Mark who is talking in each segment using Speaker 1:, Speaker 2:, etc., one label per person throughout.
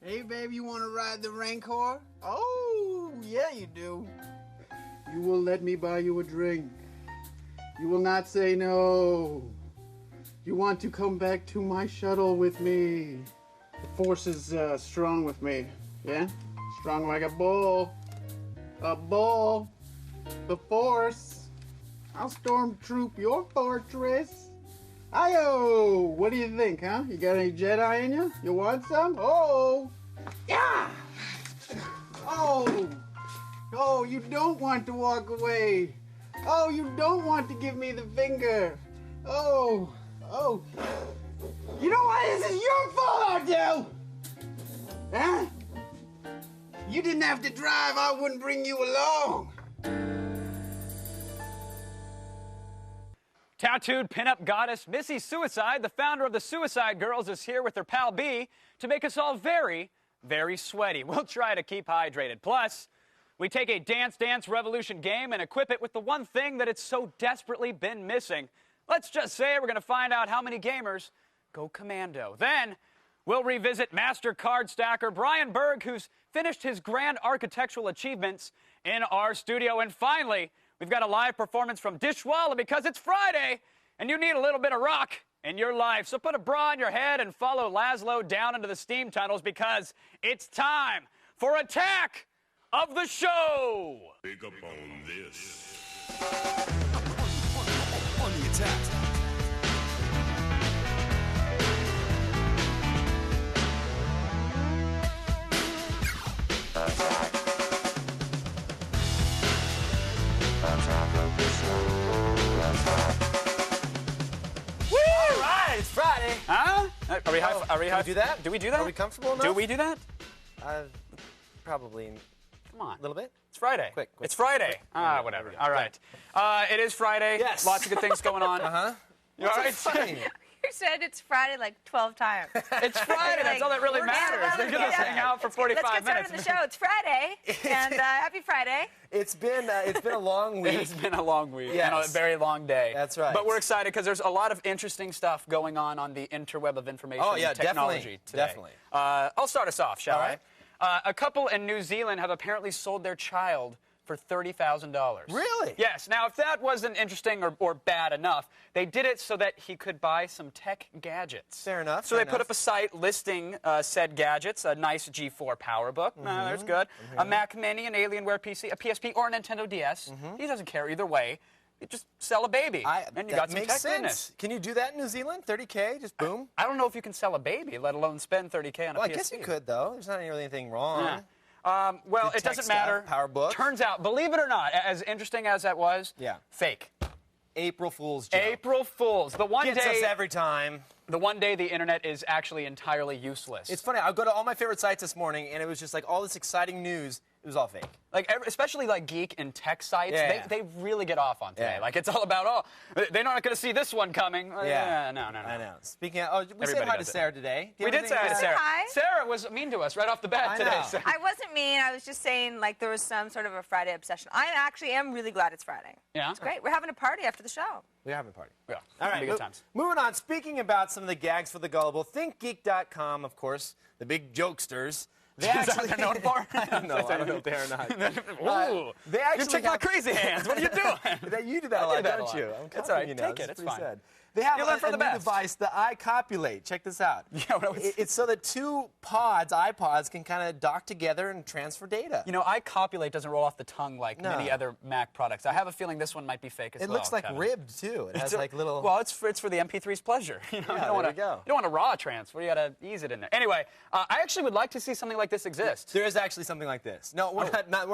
Speaker 1: Hey, babe, you want to ride the Rancor? Oh, yeah, you do. You will let me buy you a drink. You will not say no. You want to come back to my shuttle with me. The force is strong with me, yeah? Strong like a bull. A bull. The force. I'll stormtroop your fortress. Ayo! What do you think, huh? You got any Jedi in you? You want some? Oh! Yeah! Oh! Oh, you don't want to walk away. Oh, you don't want to give me the finger. Oh! Oh! You know what? This is your fault, Ardell! Huh? You didn't have to drive, I wouldn't bring you along.
Speaker 2: Tattooed pinup goddess Missy Suicide, the founder of the Suicide Girls, is here with her pal B to make us all very, very sweaty. We'll try to keep hydrated. Plus, we take a Dance Dance Revolution game and equip it with the one thing that it's so desperately been missing. Let's just say we're going to find out how many gamers go commando. Then, we'll revisit master card stacker Brian Berg, who's finished his grand architectural achievements in our studio. And finally, we've got a live performance from Dishwalla because it's Friday and you need a little bit of rock in your life. So put a bra on your head and follow Laszlo down into the steam tunnels because it's time for Attack of the Show.
Speaker 3: Pick up on this.
Speaker 4: On the attack.
Speaker 5: All right, it's Friday.
Speaker 2: Huh? Are we high? Are we
Speaker 5: Can
Speaker 2: high?
Speaker 5: we do that?
Speaker 2: Do we do that?
Speaker 5: Are we comfortable enough?
Speaker 2: Do we do that?
Speaker 5: Probably
Speaker 2: Come on.
Speaker 5: a little bit.
Speaker 2: It's Friday.
Speaker 5: Quick.
Speaker 2: It's Friday. Whatever. All right. It is Friday.
Speaker 5: Yes.
Speaker 2: Lots of good things going on.
Speaker 5: Uh-huh.
Speaker 2: You all right?
Speaker 5: Funny.
Speaker 6: You said it's Friday like 12 times.
Speaker 2: It's Friday. That's all that really matters. They're going to hang out for 45
Speaker 6: Let's get
Speaker 2: minutes.
Speaker 6: started with the show. It's Friday, and happy Friday.
Speaker 5: It's been a long week.
Speaker 2: It's been a long week and a
Speaker 5: Yes.
Speaker 2: very long day.
Speaker 5: That's right.
Speaker 2: But we're excited because there's a lot of interesting stuff going on the interweb of information
Speaker 5: Oh, yeah,
Speaker 2: and technology
Speaker 5: definitely,
Speaker 2: today.
Speaker 5: definitely.
Speaker 2: I'll start us off, shall
Speaker 5: All right.
Speaker 2: I? A couple in New Zealand have apparently sold their child for $30,000.
Speaker 5: Really?
Speaker 2: Yes. Now, if that wasn't interesting or bad enough, they did it so that he could buy some tech gadgets.
Speaker 5: Fair enough,
Speaker 2: So
Speaker 5: fair
Speaker 2: they put
Speaker 5: enough.
Speaker 2: up a site listing said gadgets, a nice G4 PowerBook, there's good, a Mac Mini, an Alienware PC, a PSP, or a Nintendo DS. He doesn't care either way. You just sell a baby, and you
Speaker 5: that
Speaker 2: got some
Speaker 5: makes
Speaker 2: tech
Speaker 5: sense.
Speaker 2: goodness.
Speaker 5: Can you do that in New Zealand? 30K, just boom.
Speaker 2: I don't know if you can sell a baby, let alone spend $30K on a
Speaker 5: Well,
Speaker 2: PSP.
Speaker 5: I guess you could though. There's not really anything wrong.
Speaker 2: Yeah. Well,
Speaker 5: Good
Speaker 2: it
Speaker 5: tech
Speaker 2: doesn't
Speaker 5: stuff,
Speaker 2: matter.
Speaker 5: PowerBook.
Speaker 2: Turns out, believe it or not, as interesting as that was,
Speaker 5: Yeah.
Speaker 2: fake.
Speaker 5: April Fool's joke.
Speaker 2: April Fools. The one
Speaker 5: Gets us
Speaker 2: day,
Speaker 5: every time.
Speaker 2: the one day the internet is actually entirely useless.
Speaker 5: It's funny. I go to all my favorite sites this morning, and it was just like all this exciting news. It was all fake.
Speaker 2: Like, especially like geek and tech sites,
Speaker 5: Yeah.
Speaker 2: they really get off on today.
Speaker 5: Yeah.
Speaker 2: Like, it's all about, they're not going to see this one coming.
Speaker 5: Yeah.
Speaker 2: No.
Speaker 5: I know. Speaking of, we said
Speaker 2: Everybody
Speaker 5: hi to
Speaker 2: does it.
Speaker 5: Sarah today. Do you
Speaker 2: We
Speaker 5: have
Speaker 2: did say hi to
Speaker 5: anything
Speaker 2: Sarah.
Speaker 6: Hi.
Speaker 2: Sarah was mean to us right off the bat
Speaker 5: I
Speaker 2: today.
Speaker 5: know.
Speaker 2: So-
Speaker 6: I wasn't mean. I was just saying like there was some sort of a Friday obsession. I actually am really glad it's Friday.
Speaker 2: Yeah?
Speaker 6: It's great. We're having a party after the show.
Speaker 5: We're having a party.
Speaker 2: Yeah.
Speaker 5: All
Speaker 2: It'll
Speaker 5: right,
Speaker 2: be good times.
Speaker 5: moving on. Speaking about some of the gags for the gullible, ThinkGeek.com, of course, the big jokesters. They
Speaker 2: Is that
Speaker 5: actually
Speaker 2: what they're known for?
Speaker 5: I don't know. I don't know if they are not.
Speaker 2: Ooh,
Speaker 5: They actually
Speaker 2: you check my
Speaker 5: have-
Speaker 2: crazy hands. What are you doing?
Speaker 5: You do that a
Speaker 2: I
Speaker 5: lot,
Speaker 2: do that a
Speaker 5: don't
Speaker 2: lot.
Speaker 5: you? I'm
Speaker 2: It's all right.
Speaker 5: copying you now.
Speaker 2: Take
Speaker 5: This
Speaker 2: it.
Speaker 5: is
Speaker 2: It's
Speaker 5: pretty
Speaker 2: fine.
Speaker 5: sad. They have
Speaker 2: You learn
Speaker 5: a
Speaker 2: from the
Speaker 5: new
Speaker 2: best.
Speaker 5: device, the iCopulate. Check this out.
Speaker 2: Yeah, what was-
Speaker 5: It's so that two iPods, can kind of dock together and transfer data.
Speaker 2: You know, iCopulate doesn't roll off the tongue like
Speaker 5: No.
Speaker 2: many other Mac products. I have a feeling this one might be fake as
Speaker 5: It
Speaker 2: well.
Speaker 5: looks like
Speaker 2: Kevin.
Speaker 5: ribbed, too. It has
Speaker 2: It's a-
Speaker 5: like little...
Speaker 2: Well, it's for the MP3's pleasure. You know,
Speaker 5: Yeah,
Speaker 2: you
Speaker 5: there
Speaker 2: don't want
Speaker 5: we go.
Speaker 2: You don't want a raw transfer. You got to ease it in there. Anyway, I actually would like to see something like this exist.
Speaker 5: There is actually something like this. No, we're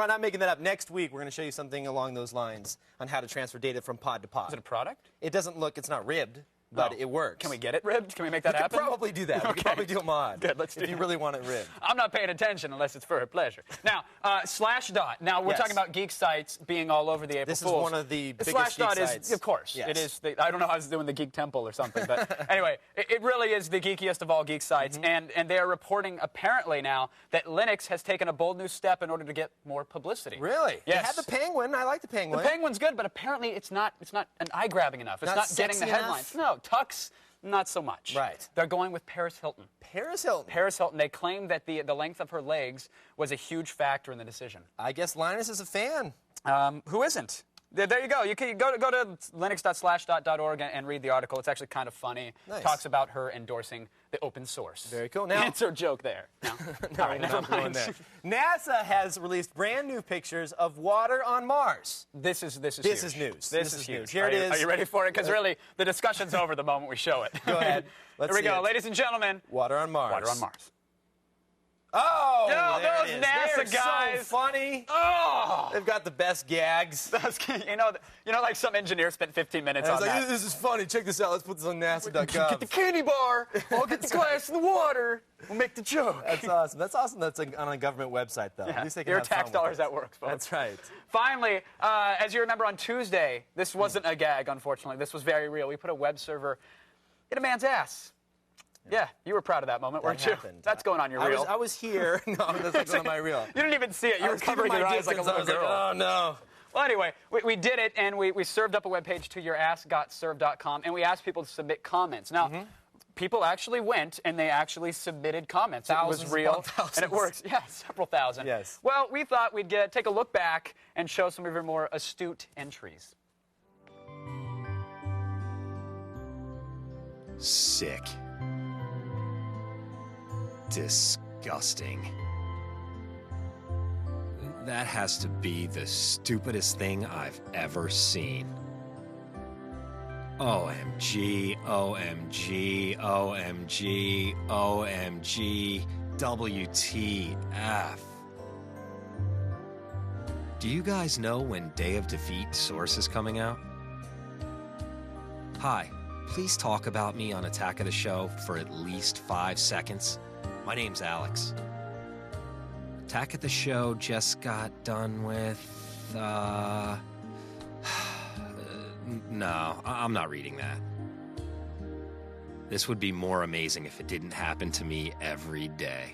Speaker 5: not making that up. Next week, we're going to show you something along those lines on how to transfer data from pod to pod.
Speaker 2: Is it a product?
Speaker 5: It doesn't look, it's not ribbed, but
Speaker 2: Oh.
Speaker 5: it works.
Speaker 2: Can we get it ribbed? Can we make that
Speaker 5: We could
Speaker 2: happen?
Speaker 5: probably do that. We
Speaker 2: Okay.
Speaker 5: could probably do a mod.
Speaker 2: Good, let's do
Speaker 5: If you
Speaker 2: that.
Speaker 5: really want it ribbed.
Speaker 2: I'm not paying attention unless it's for her pleasure. Now, Slashdot. Now, we're
Speaker 5: Yes.
Speaker 2: talking about geek sites being all over the April
Speaker 5: This is
Speaker 2: Fools.
Speaker 5: one of the biggest
Speaker 2: Slashdot
Speaker 5: geek
Speaker 2: is,
Speaker 5: sites.
Speaker 2: of course,
Speaker 5: Yes.
Speaker 2: it is. I don't know how it's doing the Geek Temple or something, but anyway, it really is the geekiest of all geek sites,
Speaker 5: Mm-hmm.
Speaker 2: and they are reporting apparently now that Linux has taken a bold new step in order to get more publicity.
Speaker 5: Really?
Speaker 2: Yes.
Speaker 5: They have the penguin. I like the penguin.
Speaker 2: The Penguin's good, but apparently it's not an eye-grabbing enough. It's
Speaker 5: Not
Speaker 2: not getting the
Speaker 5: sexy
Speaker 2: headlines. No, Tux Not so much.
Speaker 5: Right.
Speaker 2: They're going with Paris Hilton.
Speaker 5: Paris Hilton.
Speaker 2: Paris Hilton. They claim that the length of her legs was a huge factor in the decision.
Speaker 5: I guess Linus is a fan.
Speaker 2: Who isn't? There you go. You can go to linux.slashdot.org and read the article. It's actually kind of funny.
Speaker 5: Nice.
Speaker 2: Talks about her endorsing the open source.
Speaker 5: Very cool. Now,
Speaker 2: Insert joke there. No.
Speaker 5: No,
Speaker 2: All right, never
Speaker 5: not going
Speaker 2: mind.
Speaker 5: there. NASA has released brand new pictures of water on Mars.
Speaker 2: This is huge.
Speaker 5: This is news.
Speaker 2: This is huge.
Speaker 5: news. Here it is.
Speaker 2: Are you ready for it? Because really, the discussion's over the moment we show it.
Speaker 5: Go ahead. Let's
Speaker 2: Here we
Speaker 5: see
Speaker 2: go,
Speaker 5: it.
Speaker 2: ladies and gentlemen.
Speaker 5: Water on Mars.
Speaker 2: Water on Mars.
Speaker 5: Oh,
Speaker 2: Yo,
Speaker 5: there
Speaker 2: those
Speaker 5: it is.
Speaker 2: NASA
Speaker 5: They're
Speaker 2: guys.
Speaker 5: so funny.
Speaker 2: Oh!
Speaker 5: They've got the best gags.
Speaker 2: You know, like some engineer spent 15 minutes
Speaker 5: I
Speaker 2: on
Speaker 5: was like,
Speaker 2: that.
Speaker 5: this is funny. Check this out. Let's put this on NASA.gov.
Speaker 2: Get the candy bar. I'll get the glass and the water. We'll make the joke.
Speaker 5: That's awesome. That's awesome. That's on a government website, though. At least they can
Speaker 2: Your
Speaker 5: have fun
Speaker 2: tax
Speaker 5: with
Speaker 2: dollars
Speaker 5: it.
Speaker 2: at work, folks.
Speaker 5: That's right.
Speaker 2: Finally, as you remember on Tuesday, this wasn't a gag, unfortunately. This was very real. We put a web server in a man's ass. Yeah, you were proud of that moment, weren't you?
Speaker 5: happened.
Speaker 2: That's going on your reel.
Speaker 5: I was here. No, that's not going on my reel.
Speaker 2: You didn't even see it. You were covering your eyes like a little girl.
Speaker 5: Oh, no.
Speaker 2: Well, anyway, we did it, and we served up a webpage to youraskgotserved.com, and we asked people to submit comments. Now, people actually went, and they actually submitted comments.
Speaker 5: Thousands
Speaker 2: it was real,
Speaker 5: upon thousands.
Speaker 2: and it works. Yeah, several thousand.
Speaker 5: Yes.
Speaker 2: Well, we thought we'd take a look back and show some of your more astute entries.
Speaker 4: Sick. Disgusting. That has to be the stupidest thing I've ever seen. OMG, OMG, OMG, OMG, WTF. Do you guys know when Day of Defeat Source is coming out? Hi, please talk about me on Attack of the Show for at least 5 seconds. My name's Alex. Attack of the Show just got done with, no, I'm not reading that. This would be more amazing if it didn't happen to me every day.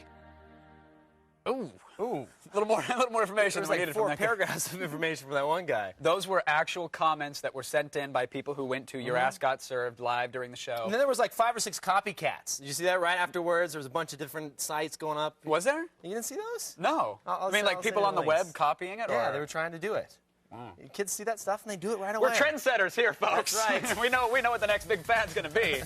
Speaker 2: Ooh. A little more information
Speaker 5: There's
Speaker 2: than we
Speaker 5: like
Speaker 2: needed
Speaker 5: 4
Speaker 2: from that guy.
Speaker 5: paragraphs of information from that one guy.
Speaker 2: Those were actual comments that were sent in by people who went to Your Ask Got Served live during the show.
Speaker 5: And then there was like 5 or 6 copycats. Did you see that right afterwards? There was a bunch of different sites going up.
Speaker 2: Was there?
Speaker 5: You didn't see those?
Speaker 2: No.
Speaker 5: I'll
Speaker 2: I mean, like
Speaker 5: send
Speaker 2: people
Speaker 5: you
Speaker 2: on the
Speaker 5: links.
Speaker 2: web copying it?
Speaker 5: Yeah,
Speaker 2: or?
Speaker 5: they were trying to do it. Kids see that stuff and they do it right away.
Speaker 2: We're trendsetters here, folks.
Speaker 5: That's right.
Speaker 2: we know what the next big fad's going to be.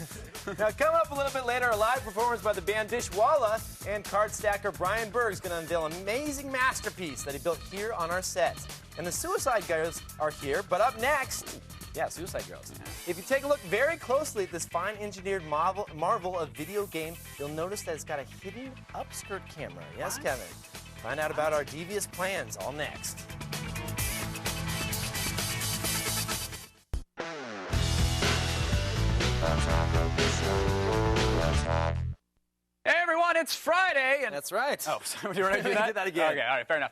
Speaker 5: Now, coming up a little bit later, a live performance by the band Dishwalla, and card stacker Brian Berg is going to unveil an amazing masterpiece that he built here on our set. And the Suicide Girls are here, but up next, Suicide Girls. If you take a look very closely at this fine engineered marvel of video game, you'll notice that it's got a hidden upskirt camera. Yes, Kevin. Find out about our devious plans all next.
Speaker 2: Hey, everyone, it's Friday. And
Speaker 5: That's right.
Speaker 2: Oh, sorry, you want to do that?
Speaker 5: Did that again.
Speaker 2: Okay, all right, fair enough.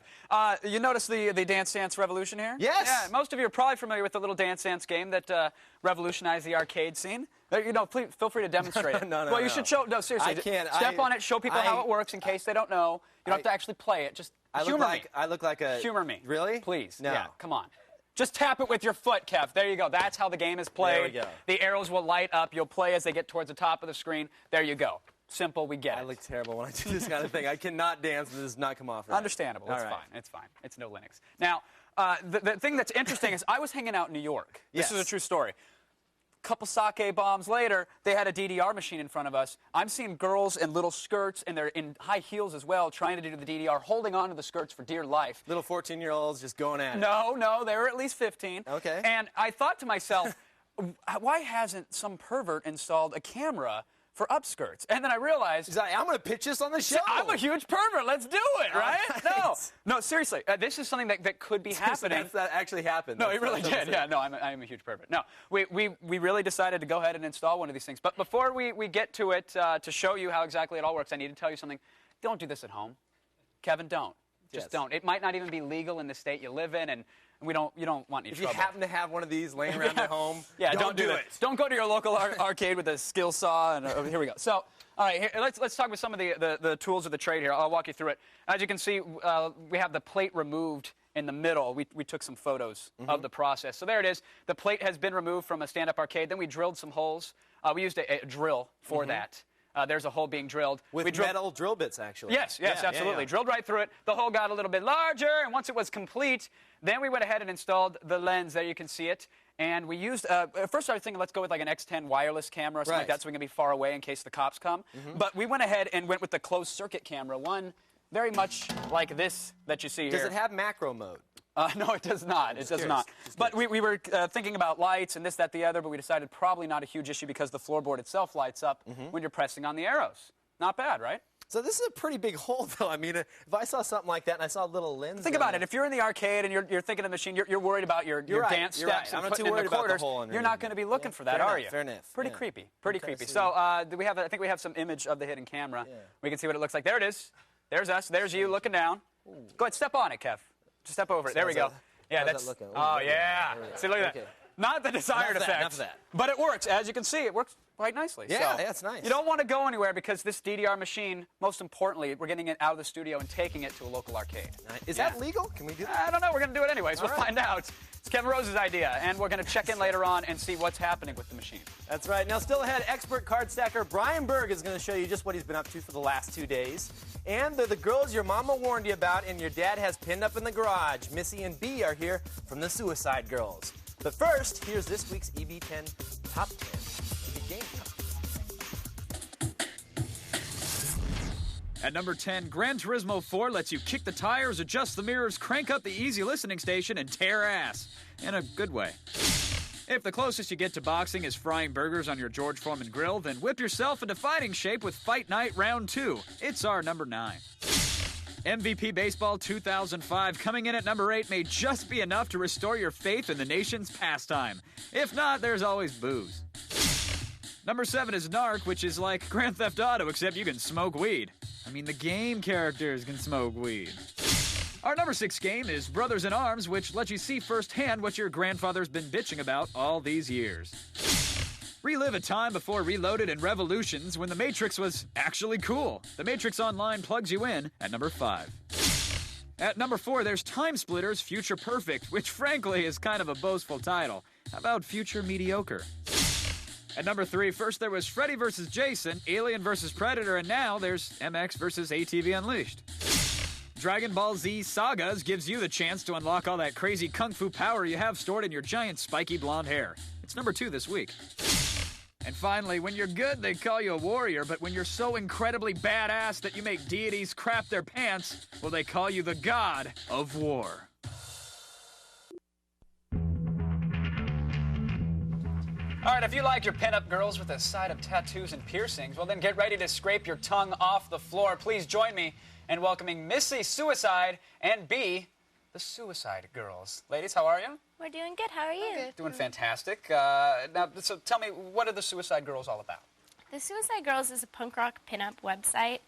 Speaker 2: You notice the Dance Dance revolution here?
Speaker 5: Yes.
Speaker 2: Yeah, most of you are probably familiar with the little Dance Dance game that revolutionized the arcade scene. Please feel free to demonstrate it.
Speaker 5: No,
Speaker 2: well, you should show. No, seriously.
Speaker 5: I can't.
Speaker 2: Step on it. Show people how it works in case they don't know. You don't have to actually play it. Just humor me.
Speaker 5: I look like a...
Speaker 2: Humor me.
Speaker 5: Really?
Speaker 2: Please.
Speaker 5: No.
Speaker 2: Yeah, come on. Just tap it with your foot, Kev. There you go. That's how the game is played.
Speaker 5: There we go.
Speaker 2: The arrows will light up. You'll play as they get towards the top of the screen. There you go. Simple, we get it.
Speaker 5: I look terrible when I do this kind of thing. I cannot dance. This does not come off right.
Speaker 2: Understandable. It's
Speaker 5: All right.
Speaker 2: fine. It's fine. It's no Linux. Now, the thing that's interesting is I was hanging out in New York. This is a true story. Couple sake bombs later, they had a DDR machine in front of us. I'm seeing girls in little skirts, and they're in high heels as well, trying to do the DDR, holding on to the skirts for dear life.
Speaker 5: Little 14-year-olds just going at it.
Speaker 2: No, they were at least 15.
Speaker 5: Okay.
Speaker 2: And I thought to myself, why hasn't some pervert installed a camera for upskirts? And then I realized...
Speaker 5: He's like, I'm going to pitch this on the show.
Speaker 2: I'm a huge pervert. Let's do it, right?
Speaker 5: Nice.
Speaker 2: No, seriously. This is something that could be happening.
Speaker 5: That actually happened.
Speaker 2: No, he really did. Yeah, no, I'm a huge pervert. No, we really decided to go ahead and install one of these things. But before we get to it, to show you how exactly it all works, I need to tell you something. Don't do this at home. Kevin, don't. Just don't. It might not even be legal in the state you live in, and you don't want any trouble.
Speaker 5: If you happen to have one of these laying around at home,
Speaker 2: don't do it. Don't go to your local arcade with a skill saw. And here we go. So, all right, let's talk with some of the tools of the trade here. I'll walk you through it. As you can see, we have the plate removed in the middle, we took some photos of the process. So there it is. The plate has been removed from a stand-up arcade. Then we drilled some holes. We used a drill for that. There's a hole being drilled.
Speaker 5: With metal drill bits, actually.
Speaker 2: Yes, absolutely. Drilled right through it. The hole got a little bit larger, and once it was complete, then we went ahead and installed the lens. There you can see it. And we used, first I was thinking, let's go with like an X10 wireless camera or something like that so we can be far away in case the cops come. But we went ahead and went with the closed circuit camera, one very much like this that you see here.
Speaker 5: Does it have macro mode?
Speaker 2: No, it does not. It does not. But we were thinking about lights and this, that, the other, but we decided probably not a huge issue because the floorboard itself lights up when you're pressing on the arrows. Not bad, right?
Speaker 5: So this is a pretty big hole, though. I mean, if I saw something like that and I saw a little lens.
Speaker 2: Think about it. If you're in the arcade and you're thinking of the machine, you're worried about your dance steps and
Speaker 5: I'm not
Speaker 2: putting
Speaker 5: too
Speaker 2: in
Speaker 5: worried
Speaker 2: the quarters.
Speaker 5: about the hole underneath.
Speaker 2: You're not going to be looking for that, are you?
Speaker 5: Fair enough.
Speaker 2: Pretty creepy. Pretty creepy. So do we have? I think we have some image of the hidden camera. We can see what it looks like. There it is. There's us. There's you looking down. Go ahead, step on it, Kev. Just step over it. There we go. Yeah,
Speaker 5: that's. That looking?
Speaker 2: Oh yeah. See, look at that. Not the desired effect.
Speaker 5: Enough of that.
Speaker 2: But it works. As you can see, it works quite nicely.
Speaker 5: Yeah,
Speaker 2: so
Speaker 5: it's nice.
Speaker 2: You don't want to go anywhere because this DDR machine, most importantly, we're getting it out of the studio and taking it to a local arcade.
Speaker 5: Is that legal? Can we do that?
Speaker 2: I don't know. We're going to do it anyways. We'll find out. It's Kevin Rose's idea, and we're going to check in later on and see what's happening with the machine.
Speaker 5: That's right. Now, still ahead, expert card stacker Brian Berg is going to show you just what he's been up to for the last 2 days. And they're the girls your mama warned you about and your dad has pinned up in the garage. Missy and B are here from the Suicide Girls. But first, here's this week's EB10 Top 10 EB Game.
Speaker 2: At number 10, Gran Turismo 4 lets you kick the tires, adjust the mirrors, crank up the easy listening station, and tear ass. In a good way. If the closest you get to boxing is frying burgers on your George Foreman grill, then whip yourself into fighting shape with Fight Night Round 2. It's our number 9. MVP Baseball 2005 coming in at number 8 may just be enough to restore your faith in the nation's pastime. If not, there's always booze. Number 7 is Narc, which is like Grand Theft Auto, except you can smoke weed. I mean, the game characters can smoke weed. Our number 6 game is Brothers in Arms, which lets you see firsthand what your grandfather's been bitching about all these years. Relive a time before Reloaded and Revolutions when The Matrix was actually cool. The Matrix Online plugs you in at number 5. At number 4, there's Time Splitters Future Perfect, which frankly is kind of a boastful title. How about Future Mediocre? At number 3, first there was Freddy vs. Jason, Alien vs. Predator, and now there's MX vs. ATV Unleashed. Dragon Ball Z Sagas gives you the chance to unlock all that crazy kung fu power you have stored in your giant spiky blonde hair. It's number 2 this week. And finally, when you're good, they call you a warrior, but when you're so incredibly badass that you make deities crap their pants, well, they call you the god of war. All right, if you like your pinup girls with a side of tattoos and piercings, well, then get ready to scrape your tongue off the floor. Please join me in welcoming Missy Suicide and B, the Suicide Girls. Ladies, how are you?
Speaker 7: We're doing good. How are you?
Speaker 6: Good.
Speaker 2: Doing fantastic. Now, so tell me, what are the Suicide Girls all about?
Speaker 7: The Suicide Girls is a punk rock pinup website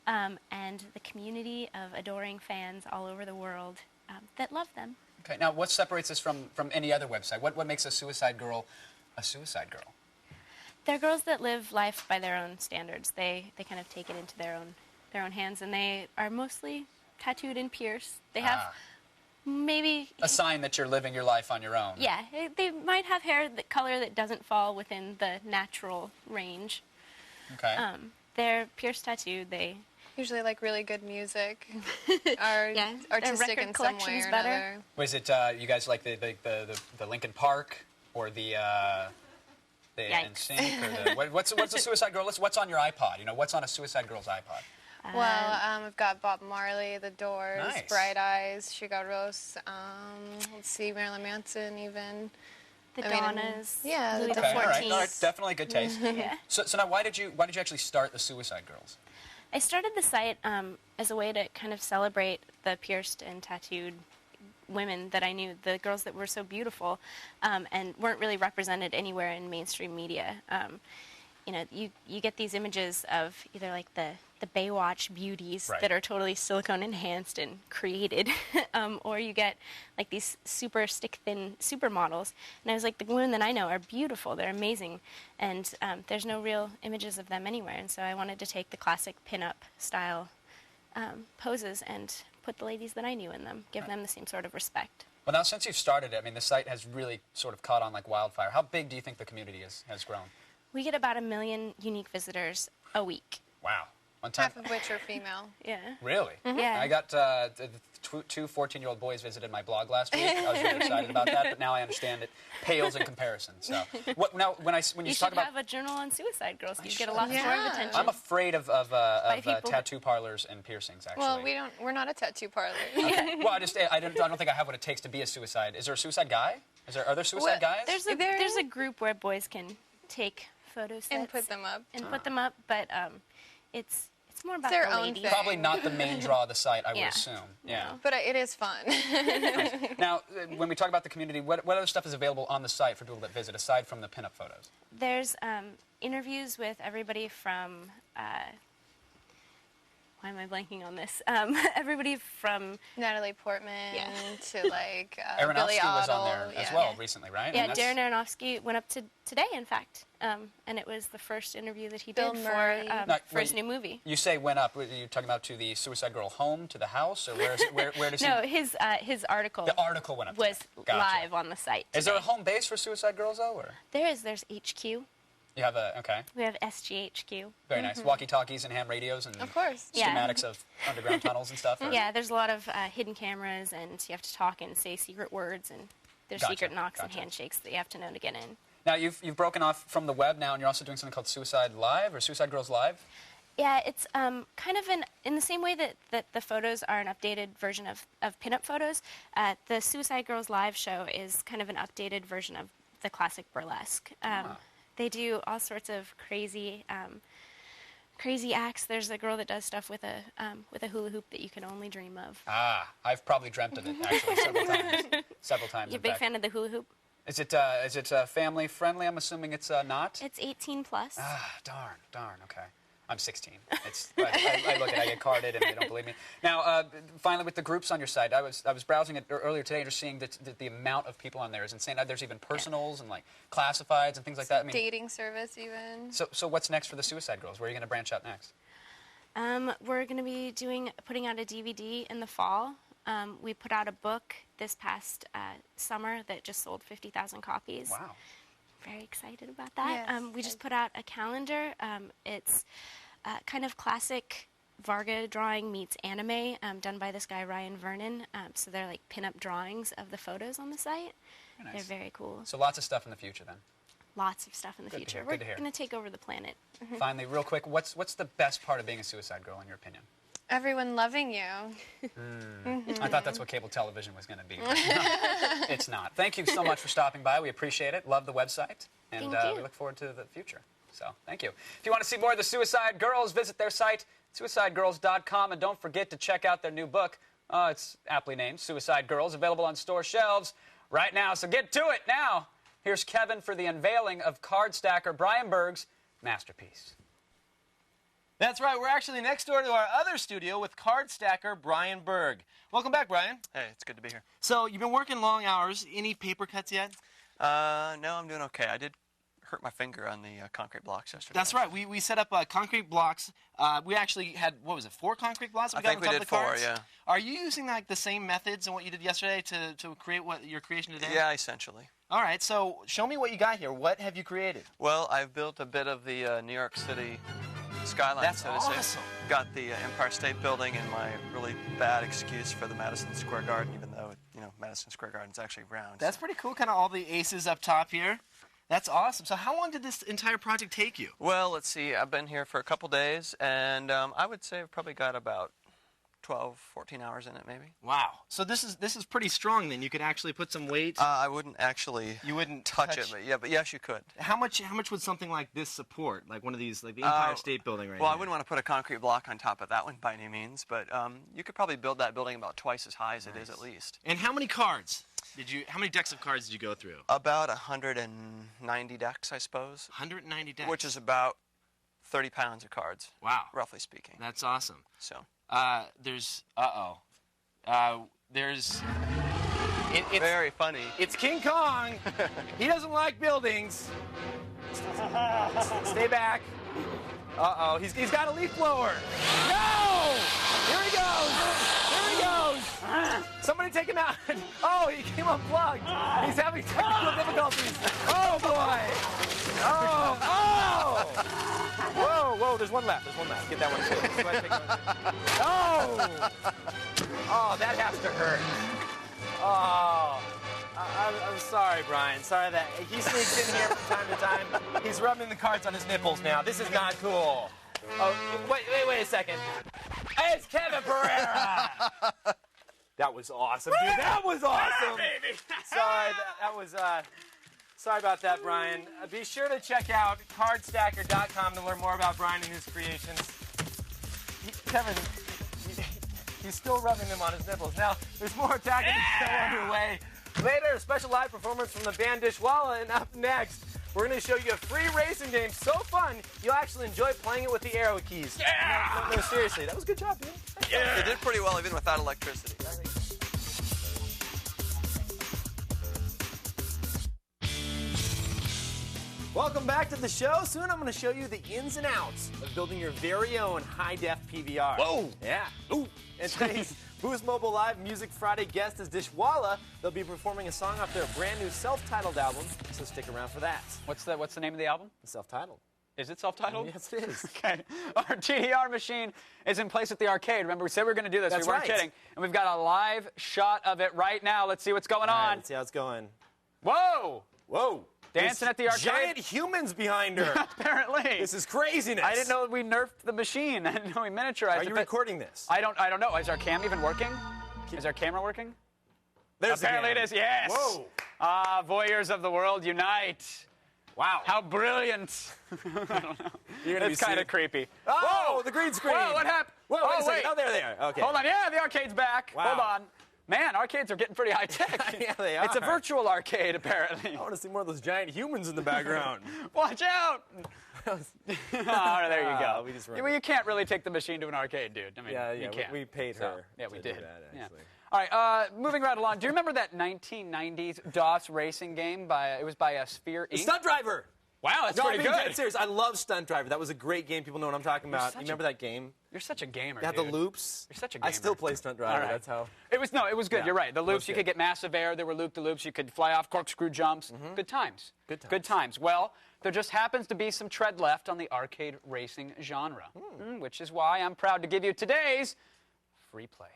Speaker 7: and the community of adoring fans all over the world that love them.
Speaker 2: Okay, now what separates us from any other website? What makes a Suicide Girl a Suicide Girl?
Speaker 7: They're girls that live life by their own standards. They kind of take it into their own hands, and they are mostly tattooed and pierced. They have maybe
Speaker 2: a sign that you're living your life on your own.
Speaker 7: Yeah, they might have hair color that doesn't fall within the natural range.
Speaker 2: Okay.
Speaker 7: They're pierced tattooed. They
Speaker 6: Usually like really good music, or
Speaker 7: yeah,
Speaker 6: artistic
Speaker 7: record
Speaker 6: in some way
Speaker 7: collection's
Speaker 6: or
Speaker 7: better.
Speaker 6: another.
Speaker 2: Was it you guys like the Linkin Park or the
Speaker 7: Yikes.
Speaker 2: NSYNC or the what's a Suicide Girl? What's on your iPod? You know, what's on a Suicide Girl's iPod?
Speaker 6: Well, I've got Bob Marley, The Doors,
Speaker 2: Nice.
Speaker 6: Bright Eyes, Chico Rose, let's see, Marilyn Manson even.
Speaker 7: The
Speaker 6: I mean,
Speaker 7: Donnas,
Speaker 6: yeah,
Speaker 7: Louis
Speaker 6: the
Speaker 7: the
Speaker 2: Okay, all right,
Speaker 7: 14th.
Speaker 2: all right, definitely good taste.
Speaker 7: Yeah.
Speaker 2: So now, why did you actually start the Suicide Girls?
Speaker 7: I started the site as a way to kind of celebrate the pierced and tattooed women that I knew, the girls that were so beautiful and weren't really represented anywhere in mainstream media. You know, you get these images of either like the Baywatch beauties
Speaker 2: Right.
Speaker 7: that are totally silicone enhanced and created, or you get like these super stick thin supermodels. And I was like, the women that I know are beautiful, they're amazing, and there's no real images of them anywhere. And so I wanted to take the classic pinup style poses and put the ladies that I knew in them, give them the same sort of respect.
Speaker 2: Well, now, since you've started it, I mean, the site has really sort of caught on like wildfire. How big do you think the community has grown?
Speaker 7: We get about 1 million unique visitors a week.
Speaker 2: Wow. One time.
Speaker 8: Half of which are female.
Speaker 7: Yeah.
Speaker 2: Really?
Speaker 7: Yeah.
Speaker 2: I got two 14-year-old boys visited my blog last week. I was really excited about that, but now I understand it pales in comparison. So, when you
Speaker 7: You
Speaker 2: talk
Speaker 7: should
Speaker 2: about
Speaker 7: have a journal on suicide girls. You'd get a lot more attention.
Speaker 2: I'm afraid of
Speaker 7: people.
Speaker 2: tattoo parlors and piercings. Actually.
Speaker 8: Well, we're not a tattoo parlor.
Speaker 2: Okay. Well, I don't think I have what it takes to be a suicide. Is there a suicide guy? Are there suicide guys?
Speaker 7: There's a group where boys can take photo sets
Speaker 8: And put them up.
Speaker 7: put them up, but it's more about
Speaker 8: their
Speaker 7: the
Speaker 8: own
Speaker 7: ladies.
Speaker 8: thing.
Speaker 2: Probably not the main draw of the site, I would
Speaker 7: Yeah.
Speaker 2: assume. Yeah.
Speaker 8: But it is fun.
Speaker 2: Now, when we talk about the community, what other stuff is available on the site for people that visit, aside from the pinup photos?
Speaker 7: There's interviews with everybody from. Why am I blanking on this? Everybody from
Speaker 8: Natalie Portman to like
Speaker 2: Aronofsky
Speaker 8: Billy Idol.
Speaker 2: was on there as well recently, right?
Speaker 7: Yeah,
Speaker 2: And
Speaker 7: Darren Aronofsky went up to today, in fact, and it was the first interview that he
Speaker 8: Bill
Speaker 7: did
Speaker 8: Murray.
Speaker 7: for his new movie.
Speaker 2: You say went up. Are you talking about to the Suicide Girl home, to the house, or where does
Speaker 7: No,
Speaker 2: he...
Speaker 7: his article.
Speaker 2: The article went up.
Speaker 7: Was
Speaker 2: Gotcha.
Speaker 7: live on the site.
Speaker 2: Is there a
Speaker 7: today.
Speaker 2: home base for Suicide Girls, though, or?
Speaker 7: There's HQ.
Speaker 2: You have a, okay.
Speaker 7: We have SGHQ.
Speaker 2: Very nice. Walkie-talkies and ham radios and
Speaker 8: Of course.
Speaker 7: Yeah.
Speaker 2: schematics of underground tunnels and stuff? Or?
Speaker 7: Yeah, there's a lot of hidden cameras, and you have to talk and say secret words, and there's
Speaker 2: Gotcha,
Speaker 7: secret knocks and
Speaker 2: gotcha.
Speaker 7: handshakes that you have to know to get in.
Speaker 2: Now, you've broken off from the web now, and you're also doing something called Suicide Live, or Suicide Girls Live?
Speaker 7: Yeah, it's kind of in the same way that the photos are an updated version of pinup photos. The Suicide Girls Live show is kind of an updated version of the classic burlesque. They do all sorts of crazy acts. There's a girl that does stuff with a hula hoop that you can only dream of.
Speaker 2: Ah, I've probably dreamt of it, actually, several times. Several times,
Speaker 7: You a
Speaker 2: in
Speaker 7: big
Speaker 2: fact.
Speaker 7: fan of the hula hoop?
Speaker 2: Is it family friendly? I'm assuming it's not?
Speaker 7: It's 18 plus.
Speaker 2: Ah, darn, okay. I'm 16. I look at it, I get carded, and they don't believe me. Now, finally, with the groups on your site, I was browsing it earlier today and just seeing that the amount of people on there is insane. There's even personals and like classifieds and things like that. I mean,
Speaker 8: Dating service even.
Speaker 2: so what's next for the Suicide Girls? Where are you going to branch out next?
Speaker 7: We're going to be putting out a DVD in the fall. We put out a book this past summer that just sold 50,000 copies.
Speaker 2: Wow.
Speaker 7: Very excited about that.
Speaker 8: Yes,
Speaker 7: We just put out a calendar. It's kind of classic Varga drawing meets anime, done by this guy Ryan Vernon. So they're like pinup drawings of the photos on the site.
Speaker 2: Very nice.
Speaker 7: They're very cool.
Speaker 2: So lots of stuff in the future then.
Speaker 7: Lots of stuff in the
Speaker 2: Good to
Speaker 7: future.
Speaker 2: hear,
Speaker 7: We're
Speaker 2: good to hear.
Speaker 7: going to take over the planet.
Speaker 2: Finally, real quick, what's the best part of being a Suicide Girl in your opinion?
Speaker 8: Everyone loving you.
Speaker 2: I thought that's what cable television was going to be. But no, it's not. Thank you so much for stopping by. We appreciate it. Love the website. And
Speaker 7: Thank you.
Speaker 2: we look forward to the future. So, thank you. If you want to see more of the Suicide Girls, visit their site, suicidegirls.com. And don't forget to check out their new book. It's aptly named Suicide Girls, available on store shelves right now. So get to it now. Here's Kevin for the unveiling of card stacker Brian Berg's masterpiece.
Speaker 5: That's right. We're actually next door to our other studio with card stacker Brian Berg. Welcome back, Brian.
Speaker 9: Hey, it's good to be here.
Speaker 5: So you've been working long hours. Any paper cuts yet?
Speaker 9: No, I'm doing okay. I did hurt my finger on the concrete blocks yesterday.
Speaker 5: That's right. We set up concrete blocks. We actually had, what was it, 4 concrete blocks?
Speaker 9: I think we did 4, yeah.
Speaker 5: Are you using like the same methods and what you did yesterday to create your creation today?
Speaker 9: Yeah, essentially.
Speaker 5: All right. So show me what you got here. What have you created?
Speaker 9: Well, I've built a bit of the New York City skyline.
Speaker 5: That's
Speaker 9: so to say.
Speaker 5: awesome.
Speaker 9: Got the Empire State Building and my really bad excuse for the Madison Square Garden, even though Madison Square Garden's actually round.
Speaker 5: That's pretty cool. Kind of all the aces up top here. That's awesome. So how long did this entire project take you?
Speaker 9: Well, let's see. I've been here for a couple days, and I would say I've probably got about 12, 14 hours in it, maybe.
Speaker 5: Wow. So this is pretty strong. Then you could actually put some weight.
Speaker 9: I wouldn't actually.
Speaker 5: You wouldn't
Speaker 9: touch it, but yes, you could.
Speaker 5: How much would something like this support? Like one of these, like the Empire State Building, right?
Speaker 9: Well,
Speaker 5: here?
Speaker 9: I wouldn't want to put a concrete block on top of that one by any means, but you could probably build that building about twice as high as it is at least.
Speaker 5: And how many cards how many decks of cards did you go through?
Speaker 9: About 190 decks, I suppose.
Speaker 5: 190 decks.
Speaker 9: Which is about 30 pounds of cards.
Speaker 5: Wow.
Speaker 9: Roughly speaking.
Speaker 5: That's awesome.
Speaker 9: So.
Speaker 5: There's. It's
Speaker 9: very funny.
Speaker 5: It's King Kong. He doesn't like buildings. Stay back. He's got a leaf blower. No! Here he goes. Here he goes. Somebody take him out. Oh, he came unplugged. He's having technical difficulties. Oh, boy. Oh, oh. Whoa, whoa, there's one left. There's one left. Get that one, too. Oh. Oh, that has to hurt. Oh. I'm sorry, Brian. Sorry that he sneaks in here from time to time. He's rubbing the cards on his nipples now. This is not cool. Oh, wait a second. It's Kevin Pereira. That was awesome, dude. That was awesome.
Speaker 2: Baby.
Speaker 5: Sorry, that was. Sorry about that, Brian. Be sure to check out cardstacker.com to learn more about Brian and his creations. Kevin, he's still rubbing them on his nipples. Now, there's more Attack of the Show underway. Later, a special live performance from the band Dishwalla, and up next, we're going to show you a free racing game so fun, you'll actually enjoy playing it with the arrow keys.
Speaker 2: Yeah!
Speaker 5: No, seriously, that was a good job, dude.
Speaker 9: Yeah. They did pretty well even without electricity.
Speaker 5: Welcome back to the show. Soon I'm going to show you the ins and outs of building your very own high-def PVR.
Speaker 2: Whoa!
Speaker 5: Yeah. Ooh. And today's Boost Mobile Live Music Friday guest is Dishwalla. They'll be performing a song off their brand new self-titled album, so stick around for that.
Speaker 2: What's the name of the album?
Speaker 5: Self-titled.
Speaker 2: Is it self-titled?
Speaker 5: Yes, it is.
Speaker 2: Okay. Our TDR machine is in place at the arcade. Remember, we said we were going to do this.
Speaker 5: That's
Speaker 2: we weren't
Speaker 5: right.
Speaker 2: kidding. And we've got a live shot of it right now. Let's see what's going
Speaker 5: All right,
Speaker 2: on.
Speaker 5: let's see how it's going.
Speaker 2: Whoa!
Speaker 5: Whoa.
Speaker 2: Dancing at the arcade?
Speaker 5: Giant humans behind her.
Speaker 2: Apparently.
Speaker 5: This is craziness.
Speaker 2: I didn't know we nerfed the machine. I didn't know we miniaturized
Speaker 5: Are
Speaker 2: it.
Speaker 5: you
Speaker 2: but
Speaker 5: recording this?
Speaker 2: I don't know. Is our cam even working? Is our camera working?
Speaker 5: There's
Speaker 2: Apparently
Speaker 5: the
Speaker 2: it is, yes.
Speaker 5: Whoa.
Speaker 2: Ah, voyeurs of the world, unite.
Speaker 5: Wow.
Speaker 2: How brilliant. I don't know. It's kind of creepy.
Speaker 5: Oh,
Speaker 2: Whoa.
Speaker 5: the green screen.
Speaker 2: Whoa, what happened?
Speaker 5: Whoa, wait a
Speaker 2: oh,
Speaker 5: second.
Speaker 2: wait.
Speaker 5: Oh, there they are. Okay.
Speaker 2: Hold on. Yeah, the arcade's back.
Speaker 5: Wow.
Speaker 2: Hold on. Man, arcades are getting pretty high-tech.
Speaker 5: Yeah, they are.
Speaker 2: It's a virtual arcade, apparently.
Speaker 5: I want to see more of those giant humans in the background.
Speaker 2: Watch out. Oh, there you go.
Speaker 5: We just
Speaker 2: well, you can't really take the machine to an arcade, dude. I mean,
Speaker 5: yeah,
Speaker 2: you can't.
Speaker 5: we paid her.
Speaker 2: Yeah, we
Speaker 5: to
Speaker 2: did.
Speaker 5: Do that,
Speaker 2: yeah.
Speaker 5: actually.
Speaker 2: All right, moving right along. Do you remember that 1990s DOS racing game? It was by Sphere Inc.
Speaker 5: Stunt Driver.
Speaker 2: Wow, that's
Speaker 5: No,
Speaker 2: pretty
Speaker 5: I'm being
Speaker 2: good.
Speaker 5: dead serious. I love Stunt Driver. That was a great game. People know what I'm talking about. You remember that game?
Speaker 2: You're such a gamer,
Speaker 5: It had
Speaker 2: dude.
Speaker 5: the loops.
Speaker 2: You're such a gamer.
Speaker 5: I still play Stunt Driver.
Speaker 2: All right.
Speaker 5: That's how.
Speaker 2: It was good.
Speaker 5: Yeah,
Speaker 2: You're right. The loops, you
Speaker 5: good.
Speaker 2: could get massive air. There were loop-de-loops. You could fly off corkscrew jumps. Good times. Good times. Well, there just happens to be some tread left on the arcade racing genre, which is why I'm proud to give you today's free play.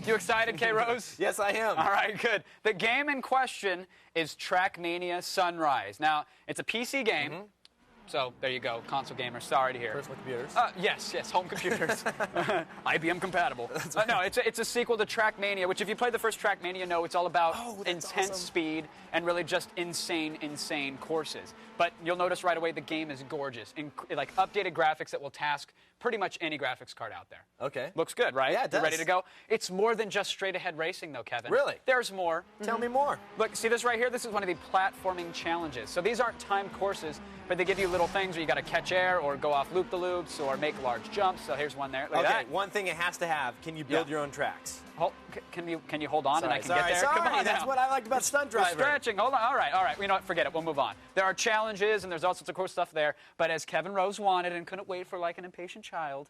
Speaker 2: You excited, K-Rose?
Speaker 5: Yes, I am.
Speaker 2: All right, good. The game in question is Trackmania Sunrise. Now, it's a PC game. So there you go, console gamer. Sorry to hear.
Speaker 5: Personal computers.
Speaker 2: Yes, home computers. IBM compatible. No, it's a sequel to Trackmania, which if you played the first Trackmania, know it's all about intense speed and really just insane courses. But you'll notice right away the game is gorgeous, like updated graphics that will task pretty much any graphics card out there.
Speaker 5: Okay.
Speaker 2: Looks good, right?
Speaker 5: Yeah, it does.
Speaker 2: You ready to go? It's more than just straight-ahead racing, though, Kevin.
Speaker 5: Really?
Speaker 2: There's more.
Speaker 5: Tell me more.
Speaker 2: Look, see this right here? This is one of the platforming challenges. So these aren't timed courses, but they give you little things where you got to catch air or go off loop-de-loops or make large jumps. So here's one there. Look at that.
Speaker 5: One thing it has to have. Can you build your own tracks?
Speaker 2: Can you hold on and I can get there?
Speaker 5: Sorry,
Speaker 2: Come on
Speaker 5: that's
Speaker 2: now.
Speaker 5: what I liked about Stunt Driver.
Speaker 2: We're stretching. Hold on. All right. You know what? Forget it. We'll move on. There are challenges and there's all sorts of cool stuff there. But as Kevin Rose wanted and couldn't wait for like an impatient child,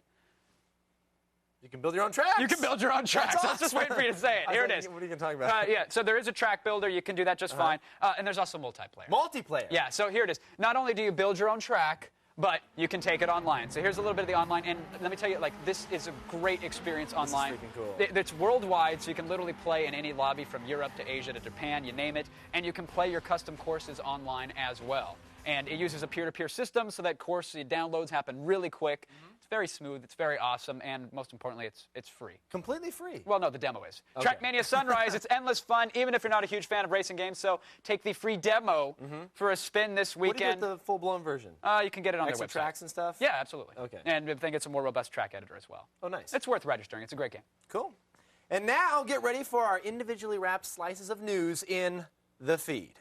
Speaker 5: you can build your own tracks.
Speaker 2: you can build your own tracks.
Speaker 5: That's
Speaker 2: I was just waiting for you to say it. Here it is.
Speaker 5: What are you going to talk about?
Speaker 2: Yeah, so there is a track builder. You can do that just fine. And there's also multiplayer.
Speaker 5: Multiplayer.
Speaker 2: Yeah, so here it is. Not only do you build your own track, but you can take it online. So here's a little bit of the online. And let me tell you, like, this is a great experience online.
Speaker 5: This is freaking cool.
Speaker 2: It's worldwide, so you can literally play in any lobby from Europe to Asia to Japan, you name it. And you can play your custom courses online as well. And it uses a peer-to-peer system so that course downloads happen really quick. It's very smooth, it's very awesome, and most importantly, it's free.
Speaker 5: Completely free.
Speaker 2: Well, no, the demo is.
Speaker 5: Okay.
Speaker 2: Trackmania Sunrise, it's endless fun, even if you're not a huge fan of racing games. So take the free demo for a spin this
Speaker 5: What do you
Speaker 2: weekend.
Speaker 5: get the full-blown version?
Speaker 2: You can get it on
Speaker 5: Extra
Speaker 2: their website.
Speaker 5: tracks and stuff?
Speaker 2: Yeah, absolutely.
Speaker 5: Okay.
Speaker 2: And I think it's a more robust track editor as well.
Speaker 5: Oh, nice.
Speaker 2: It's worth registering. It's a great game.
Speaker 5: Cool. And now get ready for our individually wrapped slices of news in the feed.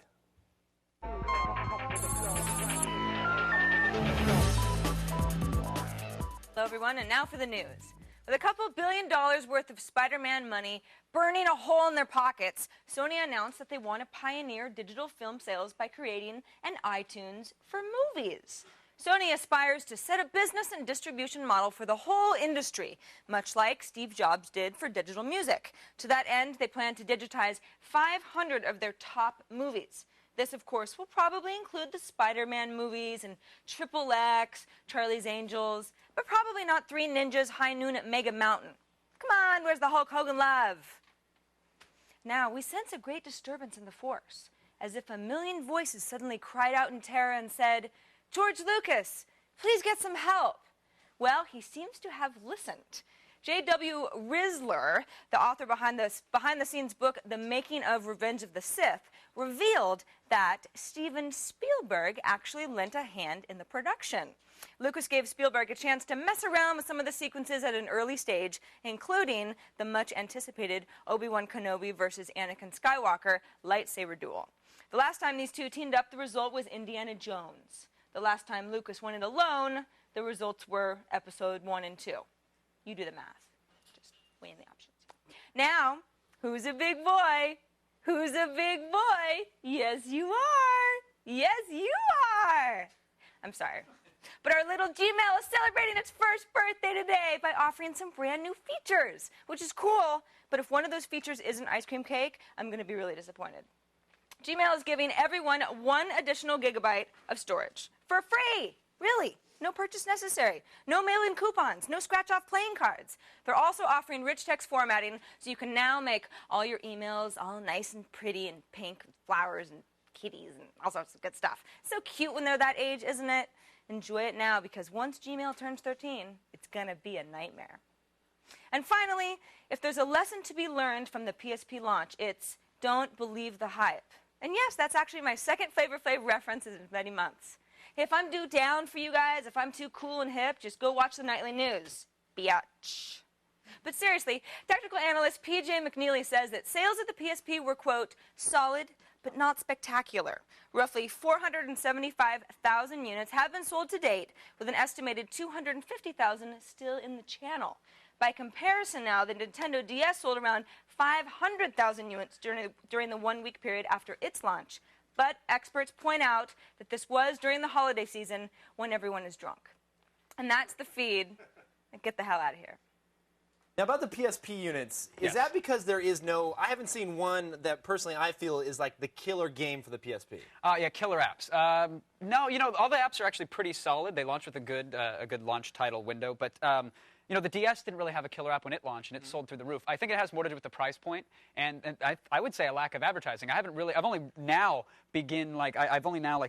Speaker 6: Hello, everyone, and now for the news. With a couple $1 billion worth of Spider-Man money burning a hole in their pockets, Sony announced that they want to pioneer digital film sales by creating an iTunes for movies. Sony aspires to set a business and distribution model for the whole industry, much like Steve Jobs did for digital music. To that end, they plan to digitize 500 of their top movies. This, of course, will probably include the Spider-Man movies and Triple X, Charlie's Angels, but probably not Three Ninjas High Noon at Mega Mountain. Come on, where's the Hulk Hogan love? Now, we sense a great disturbance in the Force, as if a million voices suddenly cried out in terror and said, "George Lucas, please get some help." Well, he seems to have listened. J.W. Rizler, the author behind the scenes book, The Making of Revenge of the Sith, revealed that Steven Spielberg actually lent a hand in the production. Lucas gave Spielberg a chance to mess around with some of the sequences at an early stage, including the much-anticipated Obi-Wan Kenobi versus Anakin Skywalker lightsaber duel. The last time these two teamed up, the result was Indiana Jones. The last time Lucas went it alone, the results were episode 1 and 2. You do the math. Just weighing the options. Now, who's a big boy? Who's a big boy? Yes, you are. Yes, you are. I'm sorry. But our little Gmail is celebrating its first birthday today by offering some brand new features, which is cool. But if one of those features isn't ice cream cake, I'm going to be really disappointed. Gmail is giving everyone 1 additional gigabyte of storage for free. Really. No purchase necessary. No mail-in coupons. No scratch-off playing cards. They're also offering rich text formatting, so you can now make all your emails all nice and pretty and pink with flowers and kitties and all sorts of good stuff. So cute when they're that age, isn't it? Enjoy it now, because once Gmail turns 13, it's going to be a nightmare. And finally, if there's a lesson to be learned from the PSP launch, it's don't believe the hype. And yes, that's actually my second favorite reference in many months. If I'm too down for you guys, if I'm too cool and hip, just go watch the nightly news. Biatch. But seriously, technical analyst P.J. McNeely says that sales of the PSP were, quote, solid but not spectacular. Roughly 475,000 units have been sold to date, with an estimated 250,000 still in the channel. By comparison now, the Nintendo DS sold around 500,000 units during the 1-week period after its launch. But experts point out that this was during the holiday season when everyone is drunk. And that's the feed. Get the hell out of here.
Speaker 5: Now, about the PSP units, is that because there is no... I haven't seen one that personally I feel is like the killer game for the PSP.
Speaker 2: Yeah, killer apps. No, you know, all the apps are actually pretty solid. They launch with a good launch title window. But, you know, the DS didn't really have a killer app when it launched, and it sold through the roof. I think it has more to do with the price point, and I would say a lack of advertising. I've only now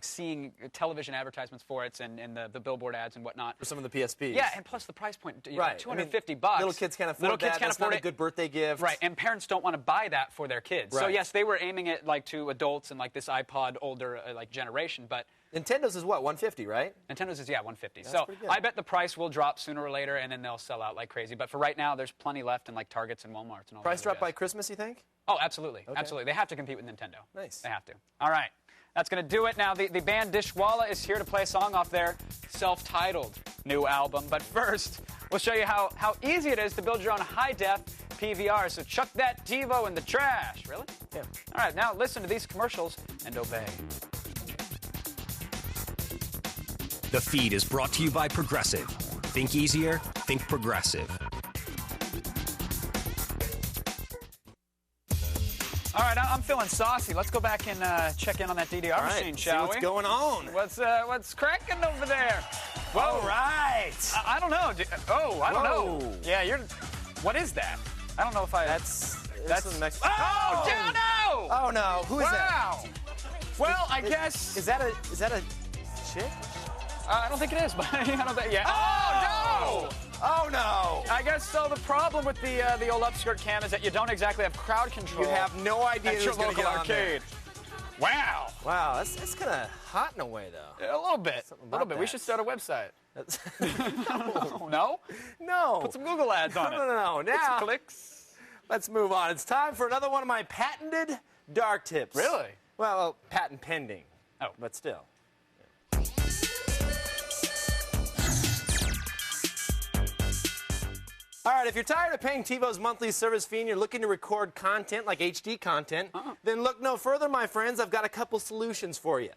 Speaker 2: seeing television advertisements for it and the billboard ads and whatnot.
Speaker 5: For some of the PSPs.
Speaker 2: Yeah, and plus the price point,
Speaker 5: right.
Speaker 2: $250.
Speaker 5: Little kids can't afford that. That's not a good birthday gift.
Speaker 2: Right, and parents don't want to buy that for their kids.
Speaker 5: Right.
Speaker 2: So yes, they were aiming it like to adults and like this iPod older generation, but
Speaker 5: Nintendo's is what, 150, right?
Speaker 2: Nintendo's is, yeah, 150.
Speaker 5: That's
Speaker 2: so
Speaker 5: pretty good.
Speaker 2: I bet the price will drop sooner or later, and then they'll sell out like crazy. But for right now, there's plenty left in like Targets and Walmarts and all that.
Speaker 5: Price drop by Christmas, you think?
Speaker 2: Oh, absolutely.
Speaker 5: Okay.
Speaker 2: Absolutely. They have to compete with Nintendo.
Speaker 5: Nice.
Speaker 2: They have to. All right. That's going to do it. Now, the band Dishwalla is here to play a song off their self-titled new album. But first, we'll show you how easy it is to build your own high-def PVR. So chuck that TiVo in the trash. Really?
Speaker 5: Yeah.
Speaker 2: All right. Now, listen to these commercials and obey.
Speaker 4: The feed is brought to you by Progressive. Think easier, think Progressive.
Speaker 2: All right, I'm feeling saucy. Let's go back and check in on that DDR machine, shall we?
Speaker 5: What's going on?
Speaker 2: What's cracking over there? Whoa.
Speaker 5: All right.
Speaker 2: I don't know. I don't know.
Speaker 5: Whoa.
Speaker 2: Yeah, what is that? I don't know if I...
Speaker 5: That's the next...
Speaker 2: Oh, no!
Speaker 5: Oh, no. Who is that?
Speaker 2: Wow. Well, I guess...
Speaker 5: Is that a chick?
Speaker 2: I don't think it is, but I don't think... Yeah. Oh, no!
Speaker 5: Oh, no.
Speaker 2: I guess so. The problem with the old upskirt cam is that you don't exactly have crowd control.
Speaker 5: You have no idea
Speaker 2: at your
Speaker 5: who's going to get
Speaker 2: local
Speaker 5: on there.
Speaker 2: arcade. Wow.
Speaker 5: Wow, that's kind of hot in a way, though.
Speaker 2: Yeah, a little bit.
Speaker 5: Something about
Speaker 2: We
Speaker 5: that.
Speaker 2: should start a website.
Speaker 5: No.
Speaker 2: No?
Speaker 5: No.
Speaker 2: Put some Google ads on it.
Speaker 5: No.
Speaker 2: Get
Speaker 5: Now,
Speaker 2: some clicks.
Speaker 5: let's move on. It's time for another one of my patented dark tips.
Speaker 2: Really?
Speaker 5: Well, patent pending.
Speaker 2: Oh.
Speaker 5: But still. All right, if you're tired of paying TiVo's monthly service fee and you're looking to record content like HD content, then look no further, my friends. I've got a couple solutions for you.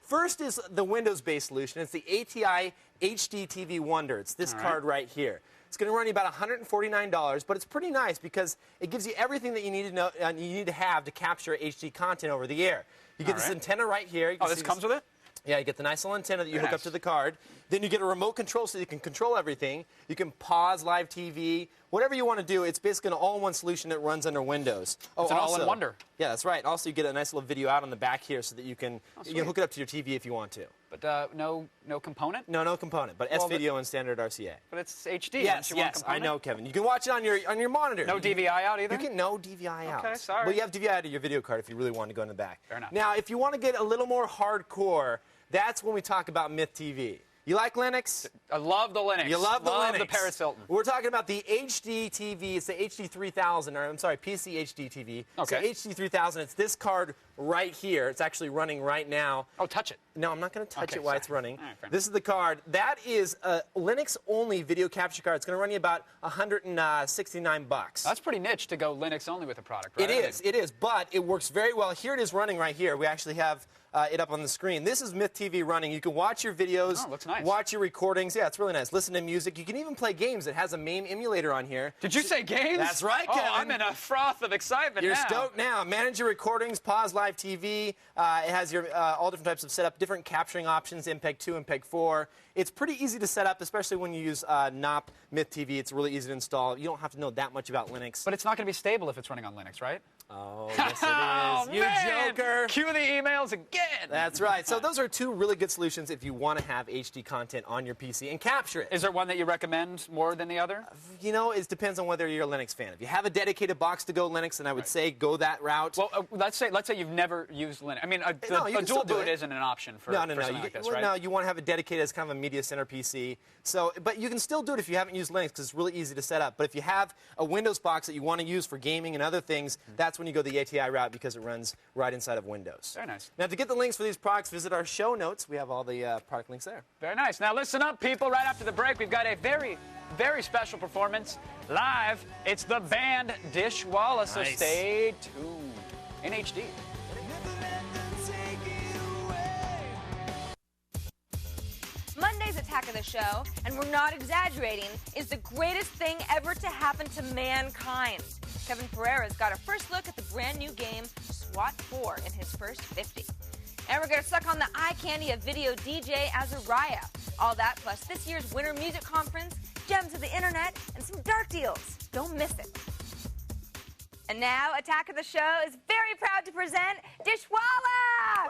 Speaker 5: First is the Windows-based solution. It's the ATI HD TV Wonder. It's this card right here. It's going to run you about $149, but it's pretty nice because it gives you everything that you need to know, you need to have to capture HD content over the air. You get this antenna right here. You can
Speaker 2: this comes with it?
Speaker 5: Yeah, you get the nice little antenna that you hook up to the card. Then you get a remote control so you can control everything. You can pause live TV. Whatever you want to do, it's basically an all-in-one solution that runs under Windows.
Speaker 2: It's an all-in-wonder.
Speaker 5: Yeah, that's right. Also, you get a nice little video out on the back here so that you can hook it up to your TV if you want to.
Speaker 2: But no component?
Speaker 5: No component, but S-Video and standard RCA.
Speaker 2: But it's HD.
Speaker 5: Yes, I know, Kevin. You can watch it on your monitor.
Speaker 2: No DVI out either?
Speaker 5: No DVI out.
Speaker 2: Okay, sorry.
Speaker 5: Well, you have DVI out of your video card if you really want to go in the back.
Speaker 2: Fair enough.
Speaker 5: Now, if you want to get a little more hardcore, that's when we talk about Myth TV. You like Linux?
Speaker 2: I love the Linux.
Speaker 5: You love the Linux.
Speaker 2: Love the Paris Hilton.
Speaker 5: We're talking about the HD TV. It's the HD 3000, or I'm sorry, PC HD TV.
Speaker 2: Okay.
Speaker 5: It's the HD 3000. It's this card right here. It's actually running right now.
Speaker 2: Oh, touch it.
Speaker 5: No, I'm not going to touch it while it's running.
Speaker 2: All right,
Speaker 5: this is the card. That is a Linux-only video capture card. It's going to run you about $169.
Speaker 2: That's pretty niche to go Linux-only with a product, right?
Speaker 5: It is, but it works very well. Here it is running right here. We actually have it up on the screen. This is Myth TV running. You can watch your videos,
Speaker 2: looks nice.
Speaker 5: Watch your recordings. Yeah, it's really nice. Listen to music. You can even play games. It has a MAME emulator on here.
Speaker 2: Did you say games?
Speaker 5: That's right, Kevin.
Speaker 2: Oh, I'm in a froth of excitement
Speaker 5: You're
Speaker 2: now.
Speaker 5: stoked now. Manage your recordings, pause live TV. It has your all different types of setup, different capturing options, MPEG 2, MPEG 4. It's pretty easy to set up, especially when you use NOP Myth TV. It's really easy to install. You don't have to know that much about Linux.
Speaker 2: But it's not going to be stable if it's running on Linux, right?
Speaker 5: Oh, yes it is.
Speaker 2: Oh,
Speaker 5: You
Speaker 2: man.
Speaker 5: joker.
Speaker 2: Cue the emails again.
Speaker 5: That's right. So those are two really good solutions if you want to have HD content on your PC and capture it.
Speaker 2: Is there one that you recommend more than the other?
Speaker 5: You know, it depends on whether you're a Linux fan. If you have a dedicated box to go Linux, then I would say go that route.
Speaker 2: Well, let's say you've never used Linux. I mean, a dual boot isn't an option for something like this, right?
Speaker 5: No, you want to have it dedicated as kind of a media center PC. So, but you can still do it if you haven't used Linux because it's really easy to set up. But if you have a Windows box that you want to use for gaming and other things, that's when you go the ATI route because it runs right inside of Windows.
Speaker 2: Very nice.
Speaker 5: Now, to get the links for these products, visit our show notes. We have all the product links there.
Speaker 2: Very nice. Now, listen up, people. Right after the break, we've got a very, very special performance live. It's the band Dishwalla, so stay tuned in HD.
Speaker 6: Monday's Attack of the Show, and we're not exaggerating, is the greatest thing ever to happen to mankind. Kevin Pereira's got a first look at the brand new game SWAT 4 in his first 50. And we're going to suck on the eye candy of video DJ Azariah. All that plus this year's Winter Music Conference, gems of the internet, and some dark deals. Don't miss it. And now, Attack of the Show is very proud to present Dishwalla!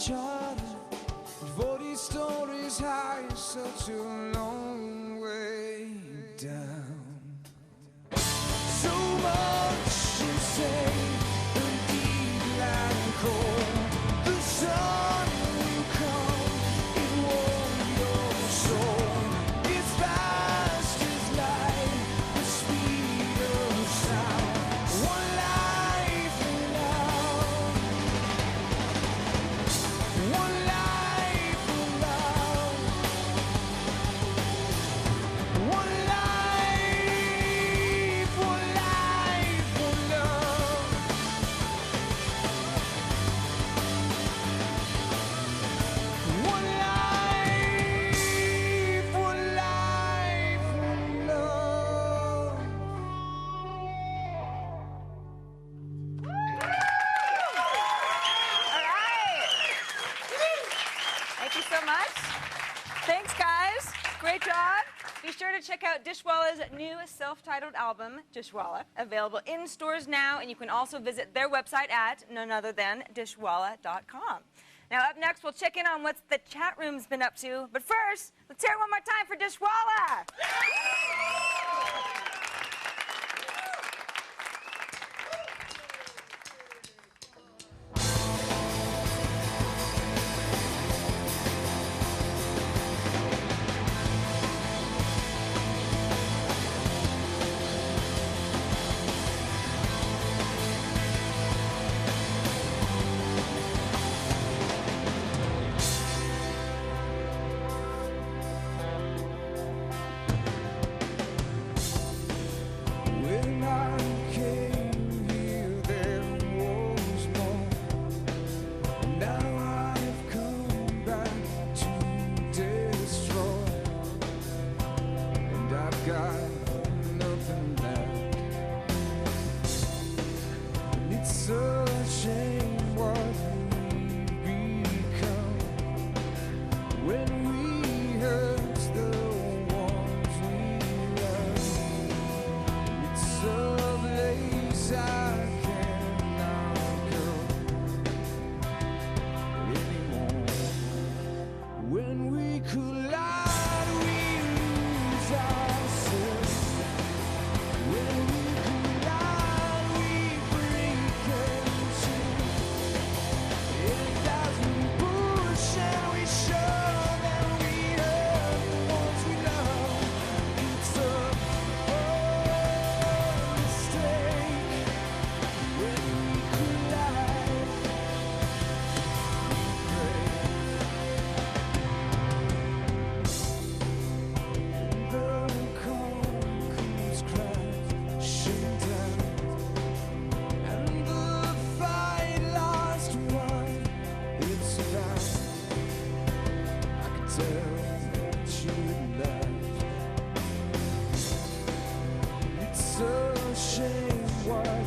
Speaker 10: much harder. 40 stories high is such a long way down. So much you say, the deep like cold. The sun will come, it warm your soul. It's fast as light, the speed of sound. One life allowed, one life allowed, one life, one life, one love. One life, one life, one love.
Speaker 6: All right. Thank you so much. Thanks, guys. Great job. Be sure to check out Dishwalla's new self-titled album, Dishwalla, available in stores now, and you can also visit their website at none other than dishwalla.com. Now, up next, we'll check in on what the chat room's been up to. But first, let's hear it one more time for Dishwalla.
Speaker 10: When I came here, there was more. Now I've come back to destroy, and I've got nothing left. And it's a shame what we become when we hurt the ones we love. It's a place I cannot go anymore. When we collide, we lose ourselves. When we collide, we break into. And as we push and we shove and we hurt the ones we love, it's a mistake. When we collide, the concrete's crashing down, and the fight lost won. It's about, I could tell that you left. It's a shame what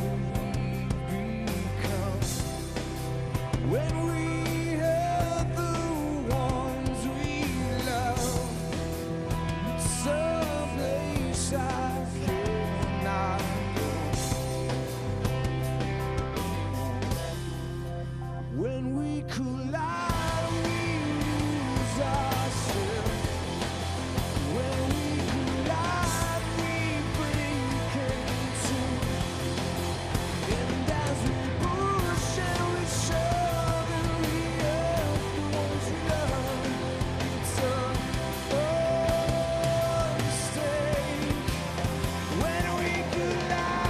Speaker 10: we become when we hurt the ones we love. It's a place I cannot go. When we collide, we lose ourselves. When we collide, we break into. And as we push and we shove and we hurt the ones we love, it's a mistake. When we collide.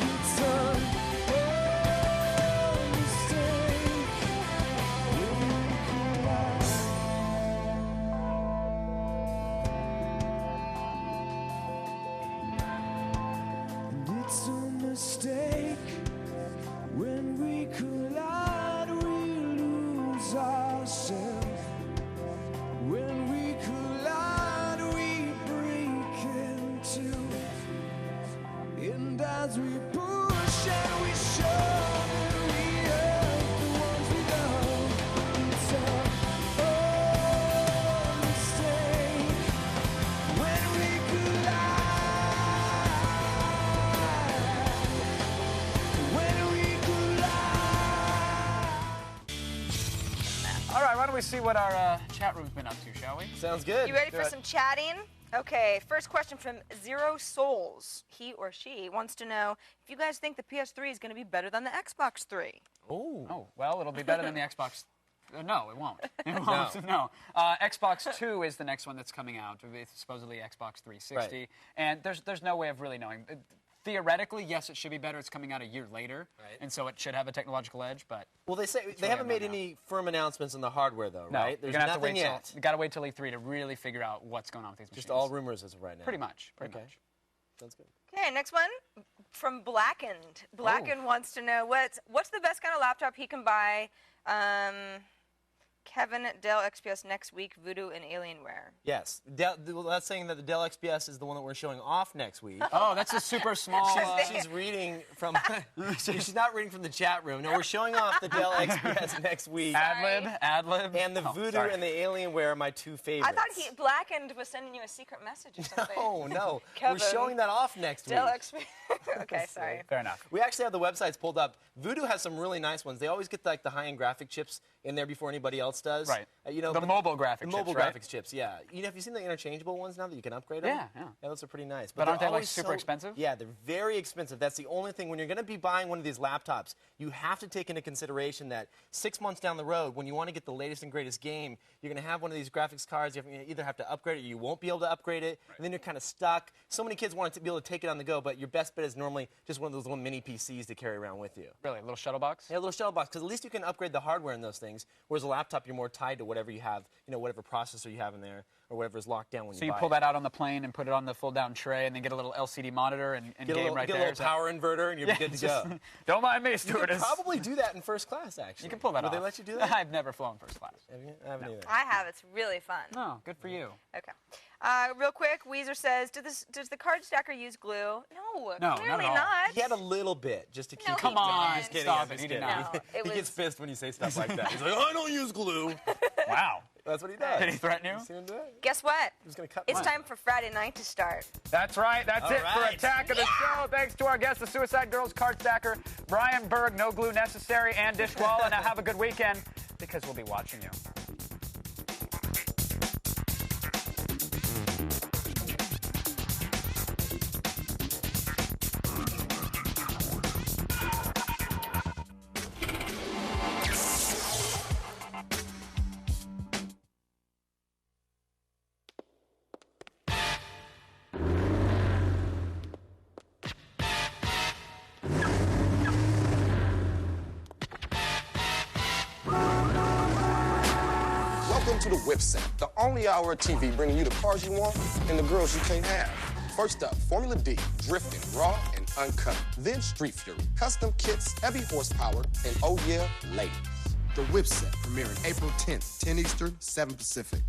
Speaker 10: It's a mistake when we collide. And it's a mistake when we collide, we lose ourselves. When we collide, we break into. And as we push and we shove and we hurt the ones we love,
Speaker 2: we see what our chat room's been up to, shall we?
Speaker 5: Sounds good.
Speaker 6: You ready for some chatting? Okay, first question from Zero Souls. He or she wants to know if you guys think the PS3 is going to be better than the Xbox 3.
Speaker 2: Oh, well, it'll be better than the Xbox. No, it won't. It won't. No. Xbox 2 is the next one that's coming out. It's supposedly Xbox 360.
Speaker 5: Right.
Speaker 2: And there's no way of really knowing. Theoretically, yes, it should be better. It's coming out a year later.
Speaker 5: Right.
Speaker 2: And so it should have a technological edge, but...
Speaker 5: Well, they say they haven't made any firm announcements on the hardware, though,
Speaker 2: No,
Speaker 5: right? There's
Speaker 2: you're gonna have to
Speaker 5: nothing
Speaker 2: wait
Speaker 5: yet.
Speaker 2: you gotta wait till E3 to really figure out what's going on with these machines.
Speaker 5: Just all rumors as of right now.
Speaker 2: Pretty much. Pretty much.
Speaker 5: Sounds good.
Speaker 6: Okay, next one from Blackened. Blackened wants to know what's the best kind of laptop he can buy. Kevin, Dell XPS next week, Voodoo, and Alienware.
Speaker 5: Yes. That's saying that the Dell XPS is the one that we're showing off next week.
Speaker 2: Oh, that's a super small...
Speaker 5: She's reading from... she's not reading from the chat room. No, we're showing off the Dell XPS next week.
Speaker 2: Ad-lib.
Speaker 5: And the Voodoo and the Alienware are my two favorites.
Speaker 6: I thought Blackened was sending you a secret message or something.
Speaker 5: No.
Speaker 6: Kevin,
Speaker 5: we're showing that off next
Speaker 6: Dell
Speaker 5: week.
Speaker 6: XPS. Okay, sorry.
Speaker 2: Fair enough.
Speaker 5: We actually have the websites pulled up. Voodoo has some really nice ones. They always get like the high-end graphic chips in there before anybody else does.
Speaker 2: Right.
Speaker 5: The
Speaker 2: mobile graphic chips,
Speaker 5: The mobile
Speaker 2: right?
Speaker 5: graphics chips, yeah. Have you seen the interchangeable ones now that you can upgrade them?
Speaker 2: Yeah.
Speaker 5: Yeah, those are pretty nice.
Speaker 2: But aren't
Speaker 5: they're
Speaker 2: they like
Speaker 5: always
Speaker 2: super expensive?
Speaker 5: Yeah, they're very expensive. That's the only thing. When you're going to be buying one of these laptops, you have to take into consideration that 6 months down the road, when you want to get the latest and greatest game, you're going to have one of these graphics cards. You either have to upgrade it or you won't be able to upgrade it. Right. And then you're kind of stuck. So many kids want to be able to take it on the go, but your best bet is normally just one of those little mini PCs to carry around with you.
Speaker 2: Really? A little shuttle box?
Speaker 5: Yeah, a little shuttle box, because at least you can upgrade the hardware in those things, whereas a laptop, you're more tied to whatever you have, whatever processor you have in there, or whatever is locked down when you buy it.
Speaker 2: So you pull that out on the plane and put it on the fold-down tray, and then get a little LCD monitor and game right there.
Speaker 5: Get a little power inverter, and you're good to go.
Speaker 2: Don't mind me, stewardess.
Speaker 5: You could probably do that in first class, actually.
Speaker 2: You can pull that off.
Speaker 5: Will they let you do that?
Speaker 2: I've never flown first class.
Speaker 5: Have you? I haven't either.
Speaker 6: I have. It's really fun.
Speaker 2: Oh, good for you.
Speaker 6: Okay. Real quick, Weezer says, does the card stacker use glue? No, clearly not.
Speaker 5: He had a little bit, just to keep
Speaker 6: No,
Speaker 5: it.
Speaker 2: Come on,
Speaker 6: didn't.
Speaker 2: stop it. He did not.
Speaker 6: No,
Speaker 5: He gets pissed when you say stuff like that. He's like, I don't use glue.
Speaker 2: Wow.
Speaker 5: That's what he does.
Speaker 2: Did he threaten you?
Speaker 5: You seen him do it?
Speaker 6: Guess what?
Speaker 5: He's gonna cut
Speaker 6: It's
Speaker 5: mine.
Speaker 6: time for Friday night to start.
Speaker 2: That's right. That's it for
Speaker 5: right.
Speaker 2: Attack of the Show. Thanks to our guests, the Suicide Girls card stacker, Brian Berg, No Glue Necessary, and Dishwalla. Now have a good weekend, because we'll be watching you.
Speaker 11: Welcome to the Whip Set, the only hour of TV bringing you the cars you want and the girls you can't have. First up, Formula D, drifting, raw and uncut. Then Street Fury, custom kits, heavy horsepower, and oh yeah, ladies. The Whip Set, premiering April 10th, 10 Eastern, 7 Pacific.